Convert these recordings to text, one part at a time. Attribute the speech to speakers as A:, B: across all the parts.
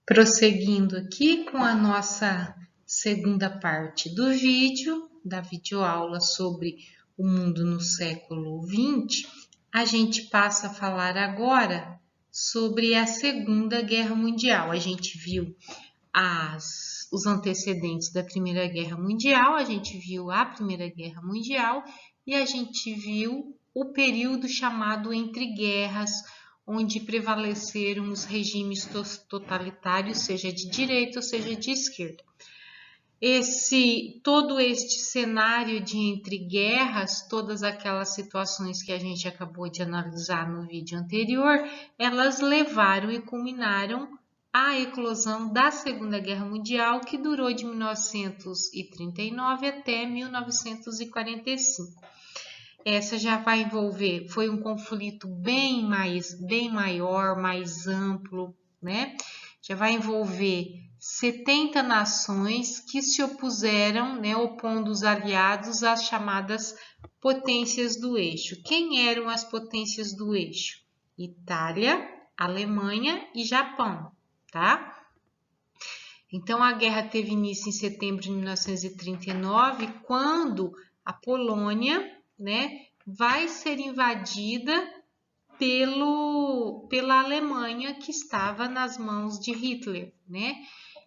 A: Prosseguindo aqui com a nossa segunda parte do vídeo, da videoaula sobre o mundo no século XX, a gente passa a falar agora sobre a Segunda Guerra Mundial. A gente viu os antecedentes da Primeira Guerra Mundial, a gente viu a Primeira Guerra Mundial e a gente viu o período chamado entre guerras, onde prevaleceram os regimes totalitários, seja de direita ou seja de esquerda. Todo este cenário de entre guerras, todas aquelas situações que a gente acabou de analisar no vídeo anterior, elas levaram e culminaram a eclosão da Segunda Guerra Mundial, que durou de 1939 até 1945. Essa já vai envolver, foi um conflito bem maior, mais amplo, né? Já vai envolver 70 nações que se opuseram, né, opondo os aliados às chamadas potências do eixo. Quem eram as potências do eixo? Itália, Alemanha e Japão, tá? Então, a guerra teve início em setembro de 1939, quando a Polônia, né, vai ser invadida pela Alemanha, que estava nas mãos de Hitler, né?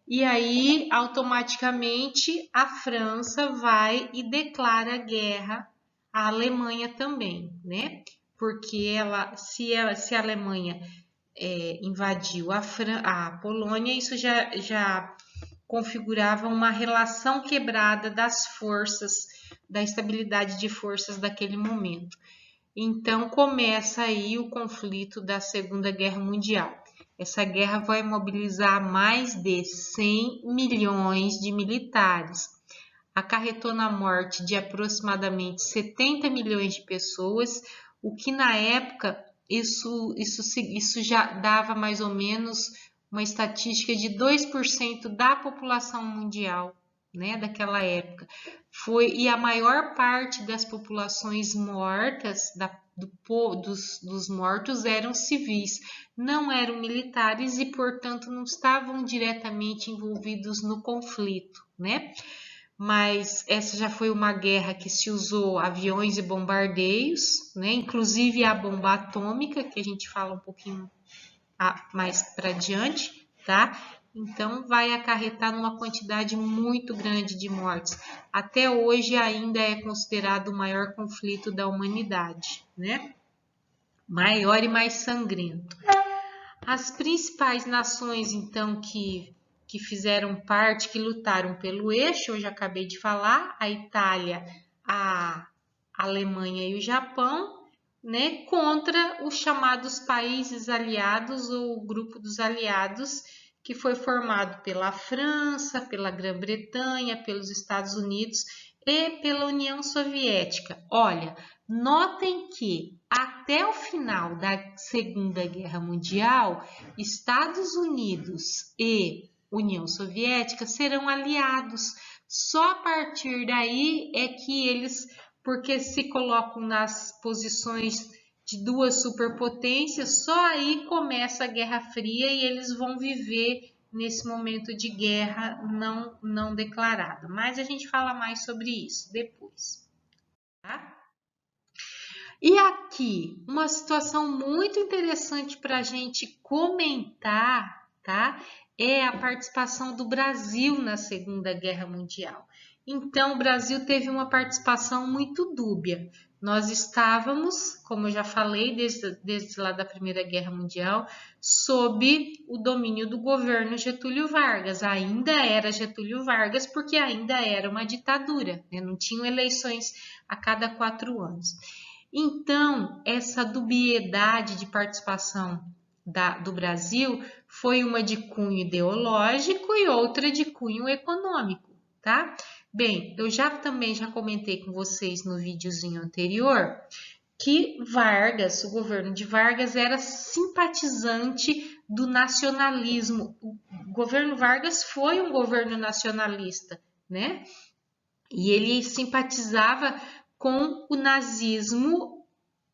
A: E aí, automaticamente, a França vai e declara guerra à Alemanha também, né? Porque se a Alemanha invadiu a Polônia, isso já configurava uma relação quebrada das forças, da estabilidade de forças daquele momento. Então começa aí o conflito da Segunda Guerra Mundial. Essa guerra vai mobilizar mais de 100 milhões de militares, acarretou na morte de aproximadamente 70 milhões de pessoas, o que na época isso já dava mais ou menos uma estatística de 2% da população mundial, né, daquela época. E a maior parte das populações mortas, dos mortos, eram civis, não eram militares e, portanto, não estavam diretamente envolvidos no conflito, né? Mas essa já foi uma guerra que se usou aviões e bombardeios, né? Inclusive a bomba atômica, que a gente fala um pouquinho mais para adiante, tá? Então vai acarretar numa quantidade muito grande de mortes. Até hoje ainda é considerado o maior conflito da humanidade, né? Maior e mais sangrento. As principais nações, então, que fizeram parte, que lutaram pelo eixo, eu já acabei de falar, a Itália, a Alemanha e o Japão, né, contra os chamados países aliados ou o grupo dos aliados, que foi formado pela França, pela Grã-Bretanha, pelos Estados Unidos e pela União Soviética. Olha, notem que até o final da Segunda Guerra Mundial, Estados Unidos e União Soviética serão aliados. Só a partir daí é que eles, porque se colocam nas posições de duas superpotências, só aí começa a Guerra Fria e eles vão viver nesse momento de guerra não declarada. Mas a gente fala mais sobre isso depois, tá? E aqui, uma situação muito interessante para a gente comentar, tá? É a participação do Brasil na Segunda Guerra Mundial. Então, o Brasil teve uma participação muito dúbia. Nós estávamos, como eu já falei, desde lá da Primeira Guerra Mundial, sob o domínio do governo Getúlio Vargas. Ainda era Getúlio Vargas, porque ainda era uma ditadura, né? Não tinham eleições a cada 4 anos. Então, essa dubiedade de participação do Brasil foi uma de cunho ideológico e outra de cunho econômico, tá? Bem, eu também já comentei com vocês no videozinho anterior que Vargas, o governo de Vargas, era simpatizante do nacionalismo. O governo Vargas foi um governo nacionalista, né? E ele simpatizava com o nazismo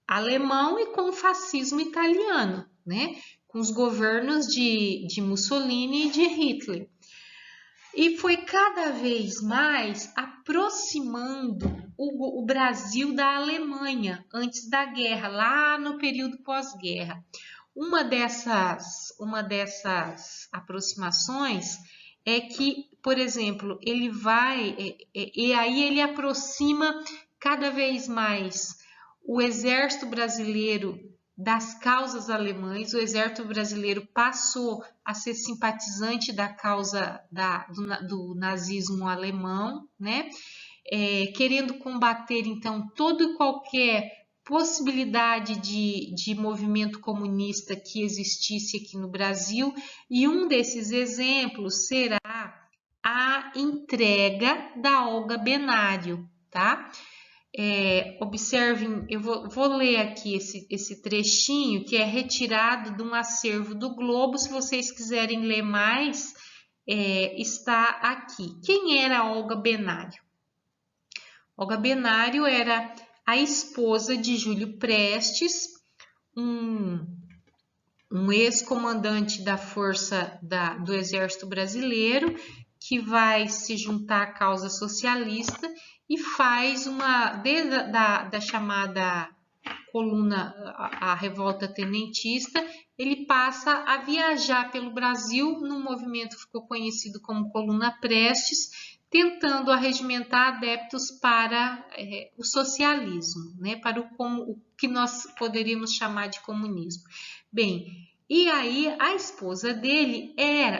A: alemão e com o fascismo italiano, né? com os governos de Mussolini e de Hitler. E foi cada vez mais aproximando o Brasil da Alemanha antes da guerra, lá no período pós-guerra. Uma dessas aproximações é que, por exemplo, ele vai e aí ele aproxima cada vez mais o exército brasileiro das causas alemãs. O exército brasileiro passou a ser simpatizante da causa do nazismo alemão, né? Querendo combater, então, todo e qualquer possibilidade de movimento comunista que existisse aqui no Brasil, e um desses exemplos será a entrega da Olga Benário, tá? Observem, eu vou ler aqui esse trechinho que é retirado de um acervo do Globo. Se vocês quiserem ler mais, está aqui. Quem era a Olga Benário? Olga Benário era a esposa de Júlio Prestes, um ex-comandante da força do Exército Brasileiro, que vai se juntar à causa socialista e faz desde da chamada coluna, a revolta tenentista, ele passa a viajar pelo Brasil num movimento que ficou conhecido como Coluna Prestes, tentando arregimentar adeptos para o socialismo, né, para o que nós poderíamos chamar de comunismo. Bem, e aí a esposa dele,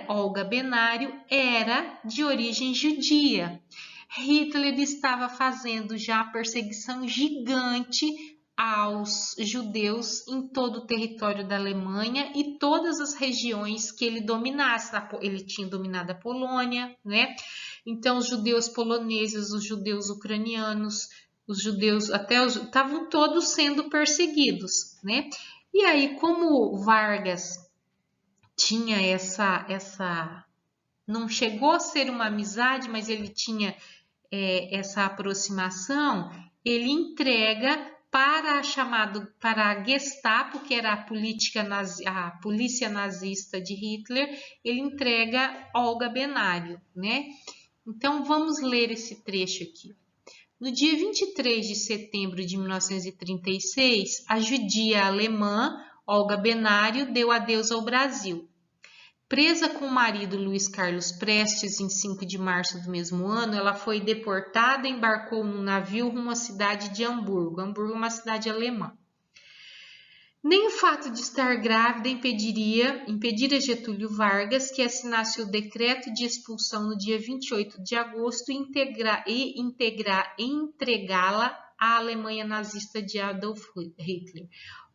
A: Olga Benário, era de origem judia. Hitler estava fazendo já perseguição gigante aos judeus em todo o território da Alemanha e todas as regiões que ele dominasse. Ele tinha dominado a Polônia, né? Então, os judeus poloneses, os judeus ucranianos, os judeus estavam todos sendo perseguidos, né? E aí, como Vargas tinha não chegou a ser uma amizade, mas ele tinha essa aproximação, ele entrega para a Gestapo, que era a polícia nazista de Hitler, ele entrega Olga Benário, né? Então, vamos ler esse trecho aqui. No dia 23 de setembro de 1936, a judia alemã Olga Benário deu adeus ao Brasil. Presa com o marido Luiz Carlos Prestes em 5 de março do mesmo ano, ela foi deportada e embarcou num navio rumo à cidade de Hamburgo. Hamburgo é uma cidade alemã. Nem o fato de estar grávida impedira Getúlio Vargas que assinasse o decreto de expulsão no dia 28 de agosto e entregá-la à Alemanha nazista de Adolf Hitler.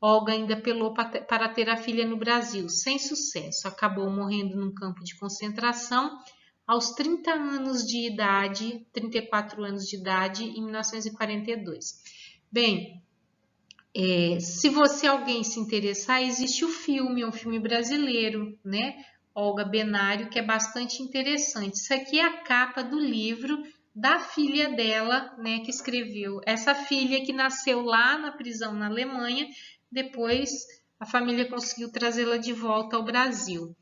A: Olga ainda apelou para ter a filha no Brasil, sem sucesso. Acabou morrendo num campo de concentração aos 34 anos de idade, em 1942. Bem, se alguém se interessar, existe o filme, é um filme brasileiro, né? Olga Benário, que é bastante interessante. Isso aqui é a capa do livro da filha dela, né, que escreveu. Essa filha que nasceu lá na prisão na Alemanha, depois a família conseguiu trazê-la de volta ao Brasil.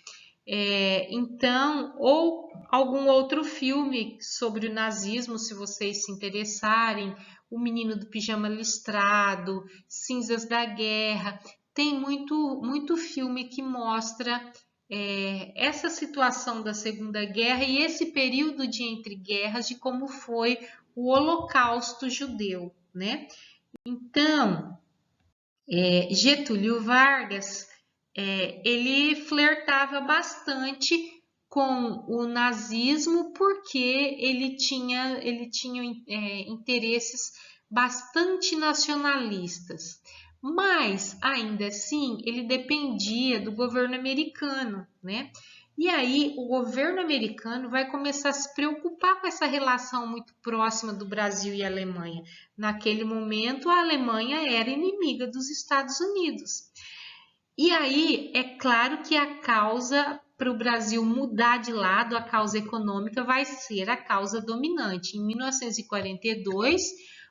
A: Então, ou algum outro filme sobre o nazismo, se vocês se interessarem, O Menino do Pijama Listrado, Cinzas da Guerra, tem muito filme que mostra essa situação da Segunda Guerra e esse período de entreguerras, de como foi o Holocausto judeu, né? Então, Getúlio Vargas, ele flertava bastante com o nazismo porque ele tinha interesses bastante nacionalistas. Mas, ainda assim, ele dependia do governo americano, né? E aí, o governo americano vai começar a se preocupar com essa relação muito próxima do Brasil e Alemanha. Naquele momento, a Alemanha era inimiga dos Estados Unidos. E aí, é claro que a causa para o Brasil mudar de lado, a causa econômica vai ser a causa dominante. Em 1942,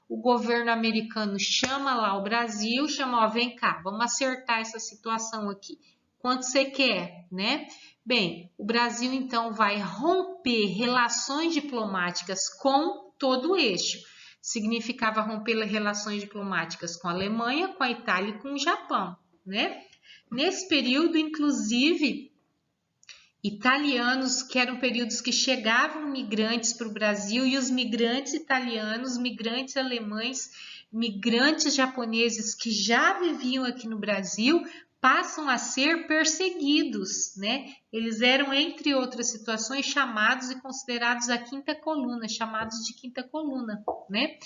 A: o governo americano chama lá o Brasil, vem cá, vamos acertar essa situação aqui. Quanto você quer, né? Bem, o Brasil então vai romper relações diplomáticas com todo o eixo. Significava romper relações diplomáticas com a Alemanha, com a Itália e com o Japão, né? Nesse período, inclusive, italianos, que eram períodos que chegavam migrantes para o Brasil, e os migrantes italianos, migrantes alemães, migrantes japoneses que já viviam aqui no Brasil, passam a ser perseguidos, né? Eles eram, entre outras situações, chamados e considerados a quinta coluna, chamados de quinta coluna, né?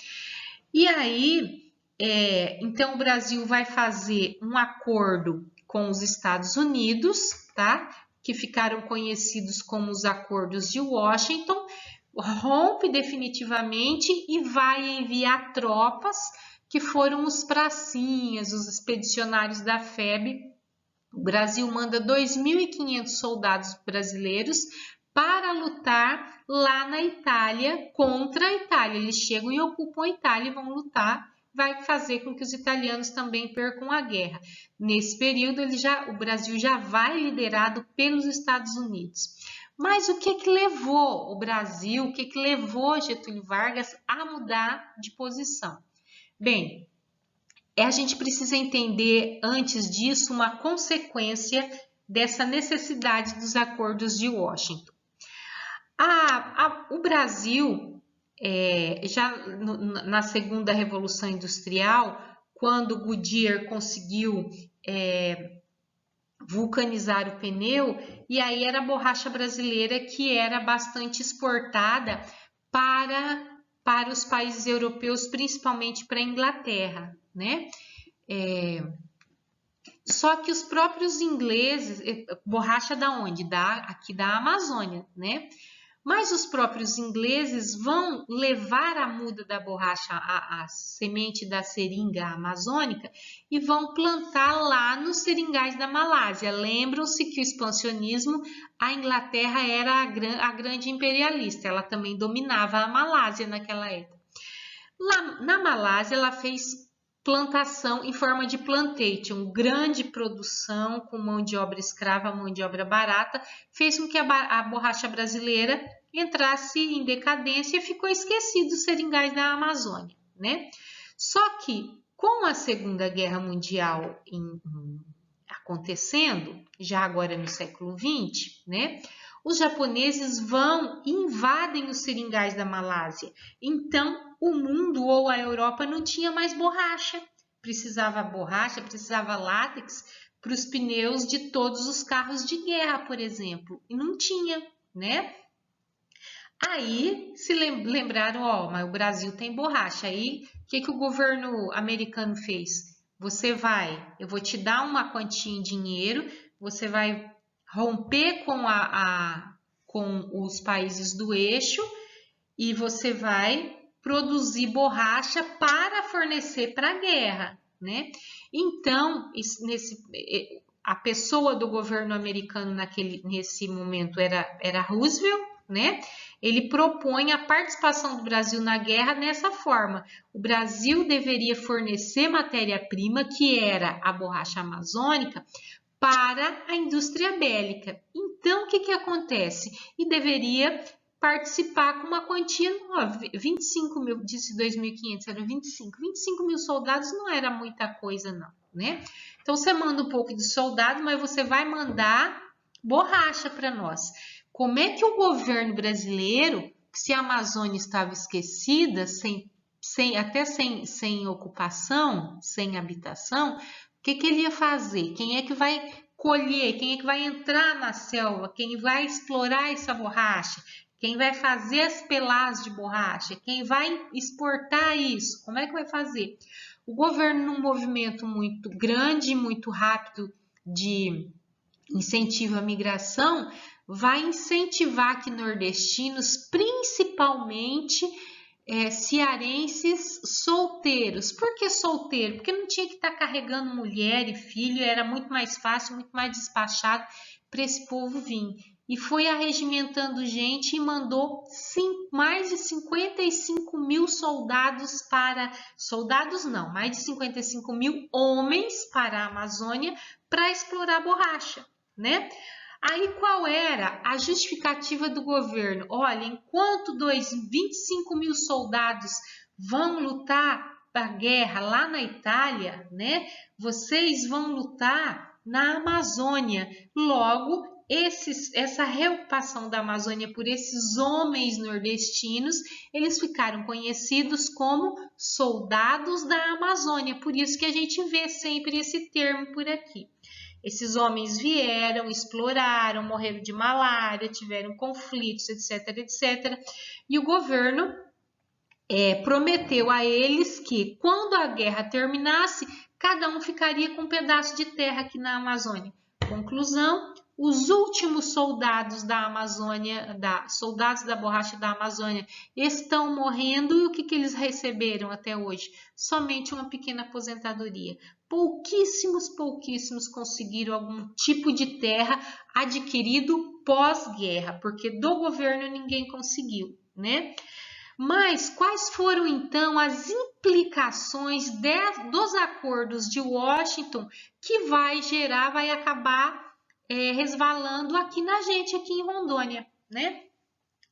A: E aí, então o Brasil vai fazer um acordo com os Estados Unidos, tá? Que ficaram conhecidos como os Acordos de Washington, rompe definitivamente e vai enviar tropas, que foram os pracinhas, os expedicionários da FEB. O Brasil manda 2.500 soldados brasileiros para lutar lá na Itália, contra a Itália. Eles chegam e ocupam a Itália e vão lutar, vai fazer com que os italianos também percam a guerra. Nesse período, o Brasil já vai liderado pelos Estados Unidos. Mas o que levou o Brasil, o que levou Getúlio Vargas a mudar de posição? Bem, a gente precisa entender, antes disso, uma consequência dessa necessidade dos acordos de Washington. O Brasil, já na segunda Revolução Industrial, quando Goodyear conseguiu vulcanizar o pneu, e aí era a borracha brasileira que era bastante exportada para os países europeus, principalmente para a Inglaterra, né? Só que os próprios ingleses, borracha da onde? Aqui da Amazônia, né? Mas os próprios ingleses vão levar a muda da borracha, a semente da seringa amazônica, e vão plantar lá nos seringais da Malásia. Lembram-se que o expansionismo, a Inglaterra era a grande imperialista, ela também dominava a Malásia naquela época. Lá na Malásia, ela fez plantação em forma de plantation, grande produção com mão de obra escrava, mão de obra barata, fez com que a borracha brasileira entrasse em decadência e ficou esquecido os seringais da Amazônia, né? Só que com a Segunda Guerra Mundial acontecendo, já agora no século XX, né? Os japoneses vão e invadem os seringais da Malásia. Então, o mundo ou a Europa não tinha mais borracha. Precisava látex para os pneus de todos os carros de guerra, por exemplo. E não tinha, né? Aí se lembraram, mas o Brasil tem borracha. Aí, o que o governo americano fez? Eu vou te dar uma quantia em dinheiro, você vai romper com os países do eixo e você vai produzir borracha para fornecer para a guerra, né? Então, a pessoa do governo americano nesse momento era Roosevelt, né? Ele propõe a participação do Brasil na guerra nessa forma. O Brasil deveria fornecer matéria-prima, que era a borracha amazônica, para a indústria bélica. Então, o que acontece? E deveria participar com uma quantia, 25 mil, disse 2.500, era 25 mil soldados não era muita coisa não, né? Então, você manda um pouco de soldado, mas você vai mandar borracha para nós. Como é que o governo brasileiro, se a Amazônia estava esquecida, até sem ocupação, sem habitação, o que ele ia fazer? Quem é que vai colher? Quem é que vai entrar na selva? Quem vai explorar essa borracha? Quem vai fazer as peladas de borracha? Quem vai exportar isso? Como é que vai fazer? O governo, num movimento muito grande, muito rápido de incentivo à migração, vai incentivar que nordestinos, principalmente cearenses solteiros. Por que solteiro? Porque não tinha que estar carregando mulher e filho, era muito mais fácil, muito mais despachado para esse povo vir. e foi arregimentando gente e mandou mais de 55 mil soldados mais de 55 mil homens para a Amazônia para explorar borracha, né? Aí qual era a justificativa do governo? Olha, enquanto 25 mil soldados vão lutar a guerra lá na Itália, né? Vocês vão lutar na Amazônia. Logo, essa reocupação da Amazônia por esses homens nordestinos, eles ficaram conhecidos como soldados da Amazônia. Por isso que a gente vê sempre esse termo por aqui. Esses homens vieram, exploraram, morreram de malária, tiveram conflitos, etc, etc. E o governo prometeu a eles que, quando a guerra terminasse, cada um ficaria com um pedaço de terra aqui na Amazônia. Conclusão, os últimos soldados da Amazônia, soldados da borracha da Amazônia, estão morrendo e o que eles receberam até hoje? Somente uma pequena aposentadoria. Pouquíssimos conseguiram algum tipo de terra adquirido pós-guerra, porque do governo ninguém conseguiu, né? Mas quais foram então as implicações dos acordos de Washington que vai acabar resvalando aqui na gente, aqui em Rondônia, né?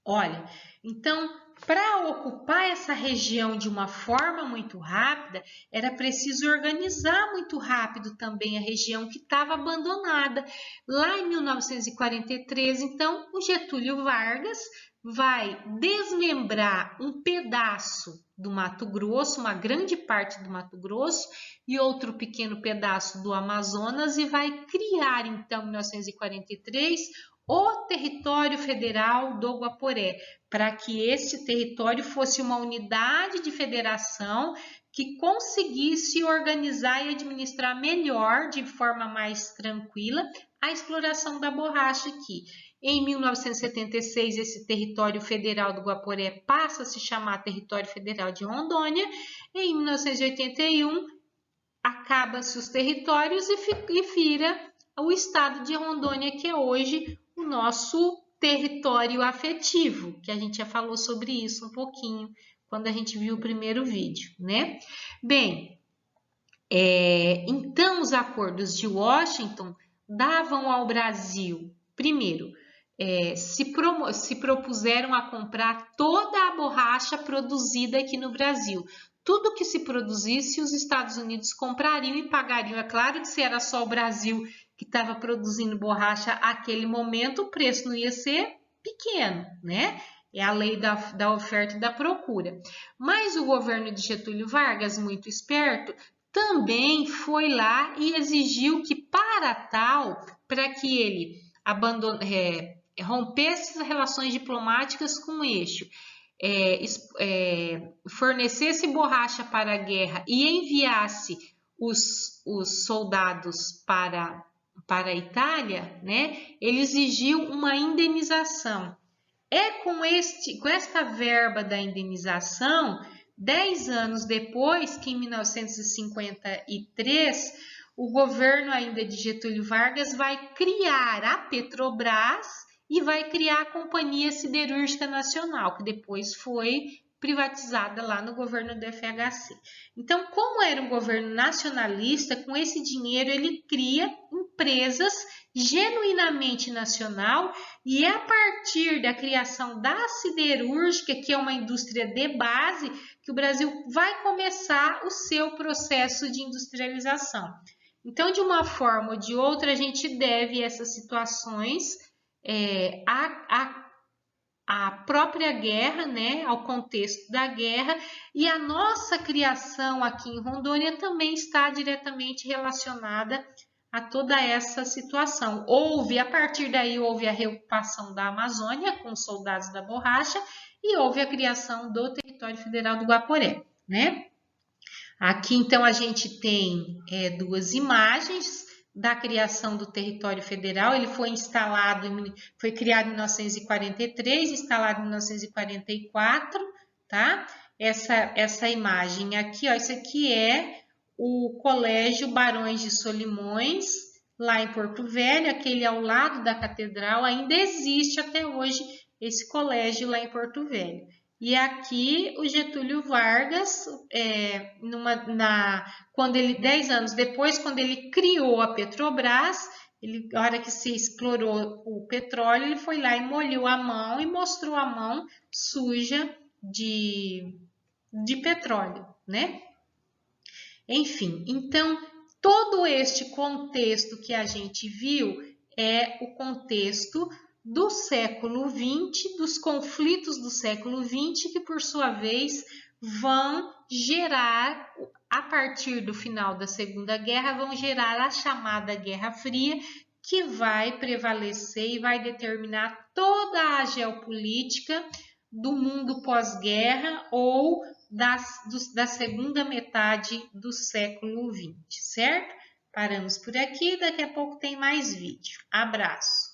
A: Olha, então, para ocupar essa região de uma forma muito rápida, era preciso organizar muito rápido também a região que estava abandonada. Lá em 1943, então, o Getúlio Vargas vai desmembrar um pedaço do Mato Grosso, uma grande parte do Mato Grosso e outro pequeno pedaço do Amazonas e vai criar, então, em 1943, o território federal do Guaporé, para que esse território fosse uma unidade de federação que conseguisse organizar e administrar melhor, de forma mais tranquila, a exploração da borracha aqui. Em 1976, esse território federal do Guaporé passa a se chamar Território Federal de Rondônia. Em 1981, acaba-se os territórios e vira o estado de Rondônia, que é hoje o nosso território afetivo, que a gente já falou sobre isso um pouquinho quando a gente viu o primeiro vídeo, né? Bem, então os acordos de Washington davam ao Brasil, primeiro, se propuseram a comprar toda a borracha produzida aqui no Brasil. Tudo que se produzisse, os Estados Unidos comprariam e pagariam. É claro que se era só o Brasil que estava produzindo borracha naquele momento, o preço não ia ser pequeno, né? É a lei da oferta e da procura. Mas o governo de Getúlio Vargas, muito esperto, também foi lá e exigiu que, para que ele rompesse as relações diplomáticas com o eixo, fornecesse borracha para a guerra e enviasse os soldados para a Itália, né? Ele exigiu uma indenização. Com esta verba da indenização, 10 anos depois, que em 1953, o governo ainda de Getúlio Vargas vai criar a Petrobras e vai criar a Companhia Siderúrgica Nacional, que depois foi privatizada lá no governo do FHC. Então, como era um governo nacionalista, com esse dinheiro ele cria empresas genuinamente nacional e é a partir da criação da siderúrgica, que é uma indústria de base, que o Brasil vai começar o seu processo de industrialização. Então, de uma forma ou de outra, a gente deve essas situações à própria guerra, né, ao contexto da guerra, e a nossa criação aqui em Rondônia também está diretamente relacionada a toda essa situação. A partir daí, houve a reocupação da Amazônia com os soldados da borracha e houve a criação do Território Federal do Guaporé, né? Aqui, então, a gente tem duas imagens da criação do Território Federal. Ele foi criado em 1943, instalado em 1944, tá? Essa imagem aqui, ó, isso aqui é o Colégio Barões de Solimões, lá em Porto Velho, aquele ao lado da catedral, ainda existe até hoje esse colégio lá em Porto Velho. E aqui o Getúlio Vargas, quando ele, 10 anos depois, quando ele criou a Petrobras, na hora que se explorou o petróleo, ele foi lá e molhou a mão e mostrou a mão suja de petróleo, né? Enfim, então todo este contexto que a gente viu é o contexto do século XX, dos conflitos do século XX, que por sua vez vão gerar, a partir do final da Segunda Guerra, vão gerar a chamada Guerra Fria, que vai prevalecer e vai determinar toda a geopolítica do mundo pós-guerra ou da segunda metade do século XX, certo? Paramos por aqui, daqui a pouco tem mais vídeo. Abraço!